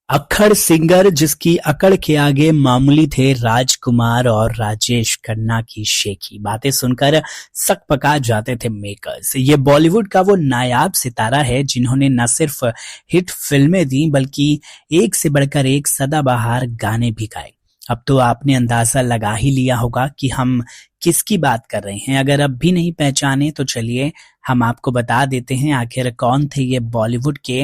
अक्खड़ singer जिसकी अकड़ के आगे मामूली थे राजकुमार और राजेश खन्ना की शेखी बातें सुनकर सकपका जाते थे मेकर्स। ये बॉलीवुड का वो नायाब सितारा है जिन्होंने न सिर्फ हिट फिल्में दी बल्कि एक से बढ़कर एक सदाबहार गाने भी गाए। अब तो आपने अंदाजा लगा ही लिया होगा कि हम किसकी बात कर रहे हैं। अगर अब भी नहीं पहचाने तो चलिए हम आपको बता देते हैं आखिर कौन थे ये बॉलीवुड के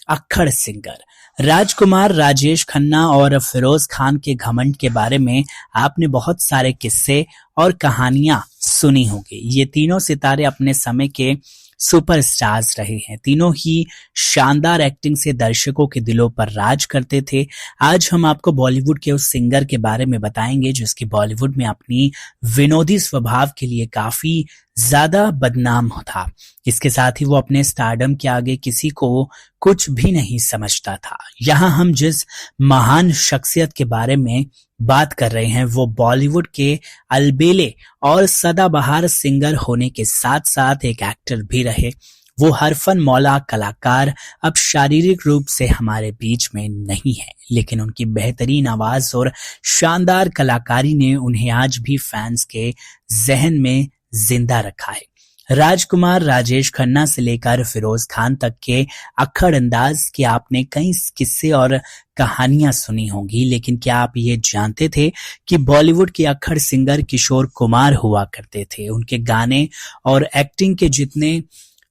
अक्खड़ सिंगर। राजकुमार, राजेश खन्ना और फिरोज खान के घमंड के बारे में आपने बहुत सारे किस्से और कहानियां सुनी होंगी। ये तीनों सितारे अपने समय के सुपरस्टार्स रहे हैं। तीनों ही शानदार एक्टिंग से दर्शकों के दिलों पर राज करते थे। आज हम आपको बॉलीवुड के उस सिंगर के बारे में बताएंगे जिसकी बॉलीवुड में अपनी विनोदी स्वभाव के लिए काफी ज्यादा बदनाम था। इसके साथ ही वो अपने स्टारडम के आगे किसी को कुछ भी नहीं समझता था। यहाँ हम जिस महान शख्सियत के बारे में बात कर रहे हैं वो बॉलीवुड के अलबेले और सदाबहार सिंगर होने के साथ साथ एक एक्टर भी रहे। वो हरफन मौला कलाकार अब शारीरिक रूप से हमारे बीच में नहीं है, लेकिन उनकी बेहतरीन आवाज और शानदार कलाकारी ने उन्हें आज भी फैंस के जहन में जिंदा रखा है। राजकुमार, राजेश खन्ना से लेकर फिरोज खान तक के अक्खड़ अंदाज के आपने कई किस्से और कहानियां सुनी होंगी, लेकिन क्या आप ये जानते थे कि बॉलीवुड के अक्खड़ सिंगर किशोर कुमार हुआ करते थे। उनके गाने और एक्टिंग के जितने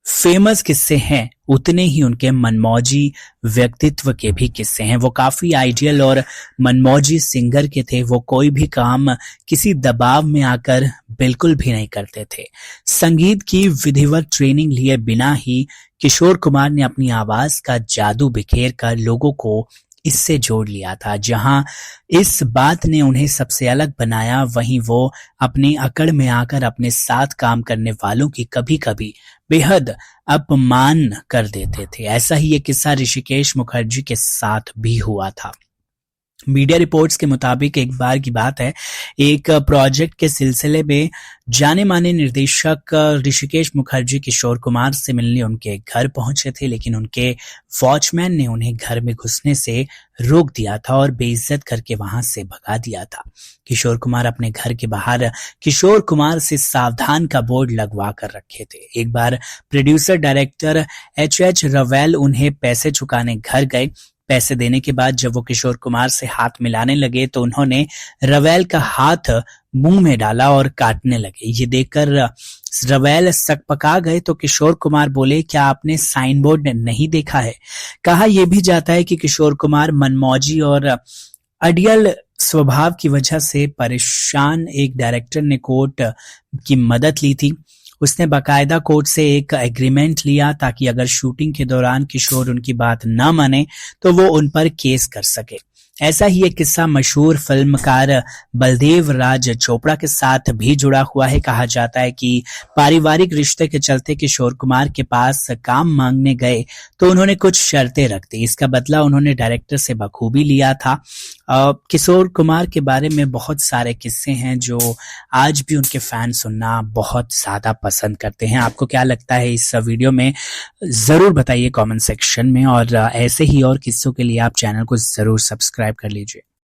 फेमस किस्से हैं उतने ही उनके मनमौजी व्यक्तित्व के भी किस्से हैं। वो काफी आइडियल और मनमौजी सिंगर के थे। वो कोई भी काम किसी दबाव में आकर बिल्कुल भी नहीं करते थे। संगीत की विधिवत ट्रेनिंग लिए बिना ही किशोर कुमार ने अपनी आवाज का जादू बिखेर कर लोगों को इससे जोड़ लिया था। जहां इस बात ने उन्हें सबसे अलग बनाया, वहीं वो अपनी अकड़ में आकर अपने साथ काम करने वालों की कभी कभी बेहद अपमान कर देते थे। ऐसा ही एक किस्सा ऋषिकेश मुखर्जी के साथ भी हुआ था। मीडिया रिपोर्ट्स के मुताबिक एक बार की बात है, एक प्रोजेक्ट के सिलसिले में जाने माने निर्देशक ऋषिकेश मुखर्जी किशोर कुमार से मिलने उनके घर पहुंचे थे, लेकिन उनके वॉचमैन ने उन्हें घर में घुसने से रोक दिया था और बेइज्जत करके वहां से भगा दिया था। किशोर कुमार अपने घर के बाहर किशोर कुमार से सावधान का बोर्ड लगवा कर रखे थे। एक बार प्रोड्यूसर डायरेक्टर एच रवेल उन्हें पैसे चुकाने घर गए। पैसे देने के बाद जब वो किशोर कुमार से हाथ मिलाने लगे तो उन्होंने रवेल का हाथ मुंह में डाला और काटने लगे। ये देखकर रवेल सकपका गए तो किशोर कुमार बोले, क्या आपने साइन बोर्ड नहीं देखा है? कहा यह भी जाता है कि किशोर कुमार मनमौजी और अडियल स्वभाव की वजह से परेशान एक डायरेक्टर ने कोर्ट की मदद ली थी। उसने बाकायदा कोर्ट से एक एग्रीमेंट लिया ताकि अगर शूटिंग के दौरान किशोर उनकी बात न माने तो वो उन पर केस कर सके। ऐसा ही एक किस्सा मशहूर फिल्मकार बलदेव राज चोपड़ा के साथ भी जुड़ा हुआ है। कहा जाता है कि पारिवारिक रिश्ते के चलते किशोर कुमार के पास काम मांगने गए तो उन्होंने कुछ शर्तें रख दी। इसका बदला उन्होंने डायरेक्टर से बखूबी लिया था। किशोर कुमार के बारे में बहुत सारे किस्से हैं जो आज भी उनके फैन सुनना बहुत ज्यादा पसंद करते हैं। आपको क्या लगता है इस वीडियो में? जरूर बताइए कमेंट सेक्शन में, और ऐसे ही और किस्सों के लिए आप चैनल को जरूर सब्सक्राइब कर लीजिए।